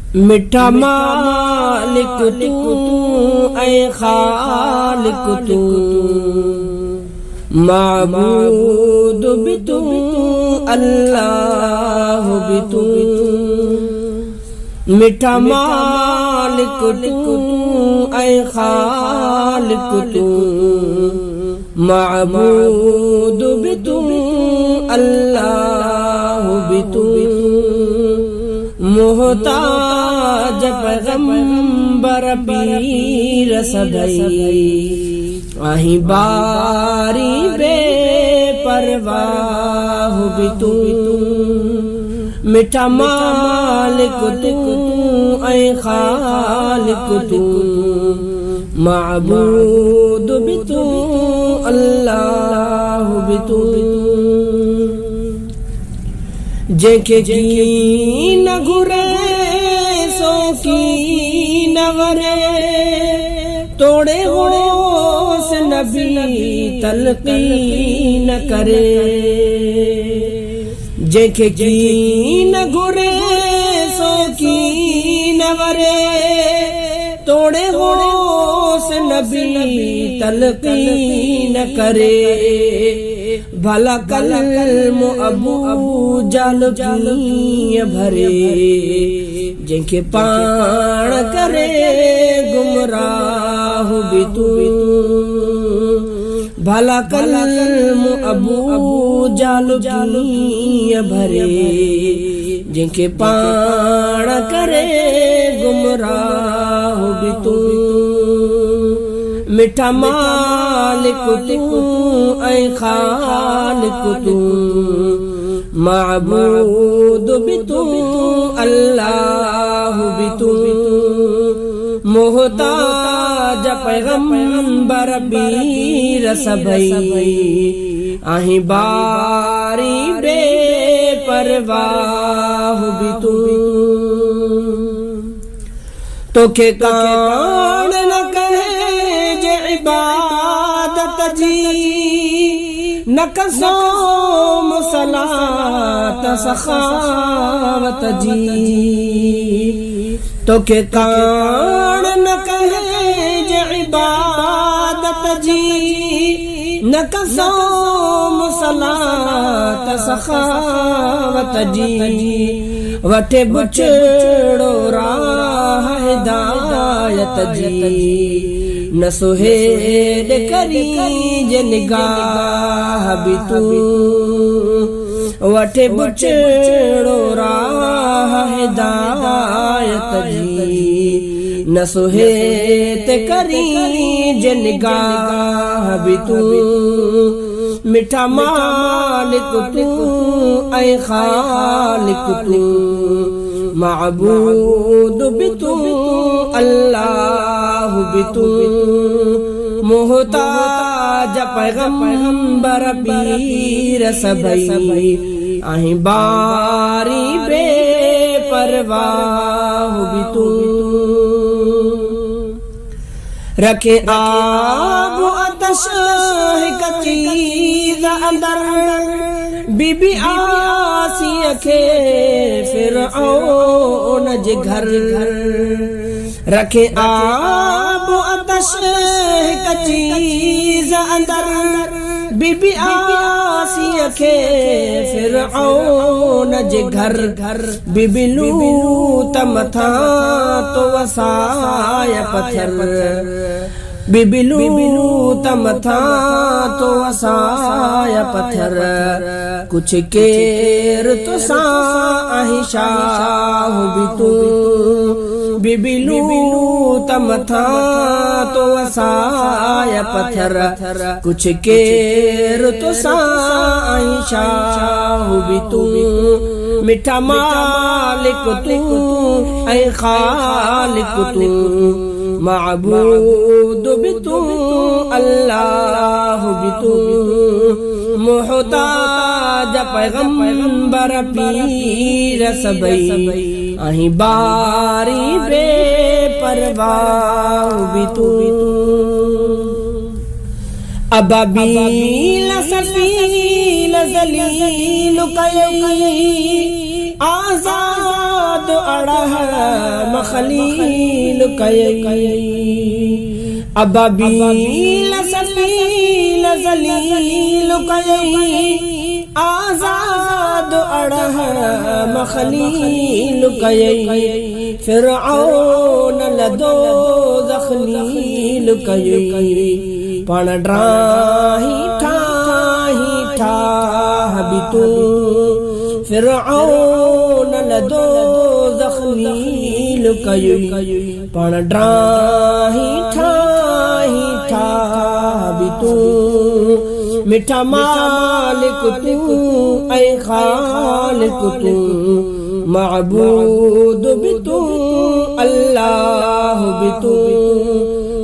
मिठा मालिक तू ऐ खालिक तू, माबूद भी तू अल्लाह भी तू। मिठा मालिक तू ऐ खालिक तू, माबूद भी तू अल्लाह भी तू। मोहताज पैगंबर पीर सदई, आही बारी बेपरवाह भी तू। मिठा मालिक तू ऐ खालिक तू, माबूद भी तू अल्लाह भी तू। जेके की न घुरे सो की न वरे, तोड़े होश नबी तलकीन करे। जेके की न घुरे सो की न वरे, तोड़े होश नबी तलकीन करे। भला कलम अबू जाल की भरे, जिनके पाण करे गुमराह भी तू। भला कलम अबू जाल की भरे, जिनके पाण करे गुमराह भी तू। मिठा मालिक तू ऐ खालिक तू, माबूद भी तू अल्लाह भी तू। मोहताज पैगंबर पीर सबई, आही बारी बेपरवाह भी तू। तोखे कान न कहे जे इबादत जी, न कसोम सलात सखावत जी। तोखे कान न कहे जे इबादत जी, न कसोम सलात सखावत जी। वठे बुछड़ो राह हिदायत जी, न सुहेल करी जे निगाह भी तू। वठे बुछड़ो राह हिदायत जी, न सुहेत करी जे निगाह भी तू। मिठा मालिक तू ऐ खालिक तू, माबूद भी तू अल्लाह भी तू। मोहताज पैगंबर पीर सबई, आही बारी बेपरवाह भी तू। रखे आब अतश हिक चीज अंदर, बीबी आसिया के फिरऔन जे घर। रखे आब अतश हिक चीज अंदर, बीबी आसिया के फिरऔन जे घर। बीबी लूत मथा तो वसाया पत्थर, बीबी लूत मथा तो वसाया पत्थर। कुछ केर तो साही शाह भी तू। बीबी लूत मथा तो वसाया पत्थर, कुछ केर तो साही शाह भी तू। मिठा मालिक तू ऐ खालिक तू, माबूद भी तू अल्लाह भी तू। मोहताज पैगंबर पीर सबई, आही बारी बेपरवाह भी तू। अबाबील सफील जलील कई, आजाद अड़ह मखलील कयई अबाबील सलील जलील कयई आजाद अड़ह मखलील कयई फिरऔन लदो ज़खलील कयई पण ड्राही ठाही ठाह बितू फिरऔन लदो ज़खलील कयई पण ड्राही ठाही ठाह बितू मिठा मालिक तू ऐ खालिक तू माबूद भी तू अल्लाह भी तू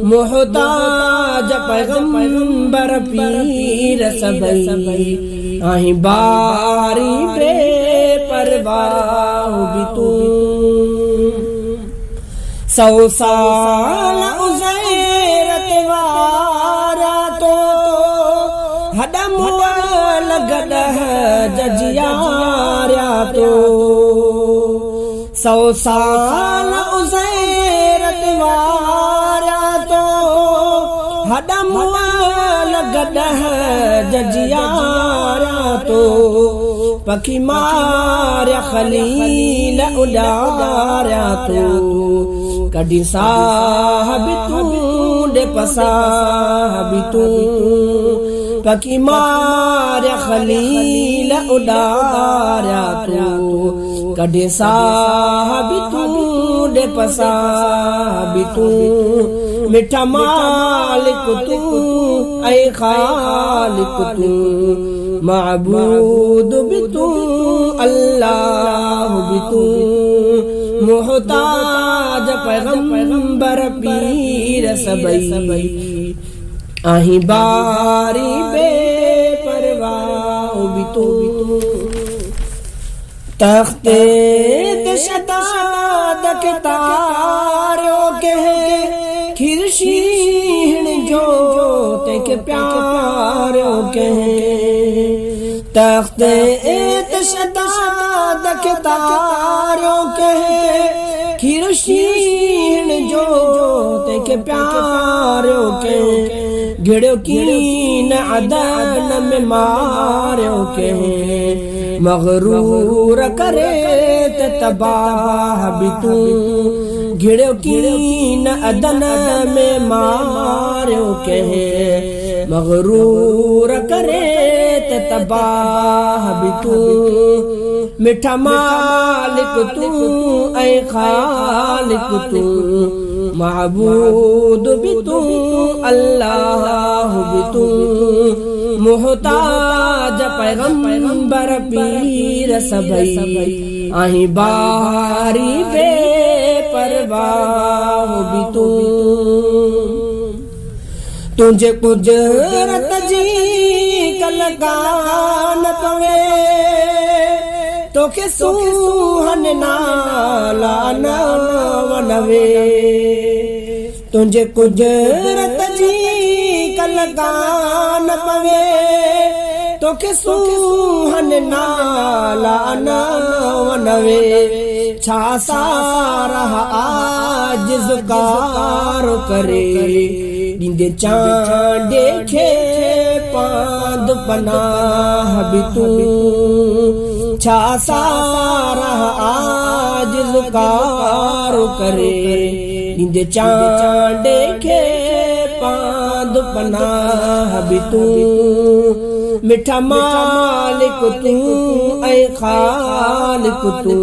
मोहताज पैगंबर पीर सबई आही बारी बे परवाह भी तू 100 साल उज़ैरत वारा तो हदम लगद जजियारा तो 100 साल उज़ैरत वारा तो हदम लगद जजियारा तो पखी मारिया खलील उडारा तो कॾहिं साहब तूं ॾे पसाहब तूं पखी मारिया खलील उडारा तूं कॾहिं साहब तूं ॾे पसाहब तूं मिठा मालिक तूं ऐ खालिक तूं माबूद भी तू अल्लाह भी तू मोहताज पैगंबर पीर सबई आही बारी बे परवाह भी तू तख्ते शताद के तारो के खिरशीन जो ते प्यारो के तख्ते शताद के तारो के खिरशीन जो ते प्यारो के गिड़ो कीन अदन में मारो के मगरूर करे ते तबाह भी तू गिड़ो कीन अदन में मारो के मगरूर करे ते तबाह भी तू मिठा मालिक तू ऐ खालिक तू माबूद भी तू अल्लाह भी तू मोहताज पैगंबर पीर सबई आही बारी बे परवाह भी तू तुझे कुजरत जी कलगान पवे तो के सुहन नाला नवे तुझे कुजरत जी कलगान पवे तो के सुहन नाला नवे छा सारा आज ज़ुकार करे नींदे चांदे खे पांद पनाह भी तू छा सारा आज ज़ुकार करे नींदे चांदे खे पांद पनाह भी तू मिठा मालिक तू ऐ खालिक तू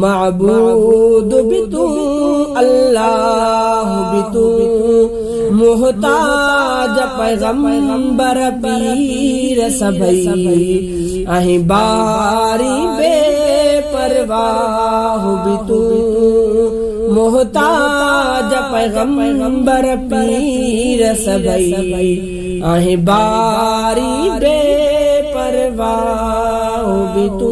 माबूद भी तू अल्लाह भी तू मोहताज पैगंबर पीर सबई आही बारी बे परवाह भी तू मोहताज पैगंबर पीर सबई आही बारी बे परवाह भी तू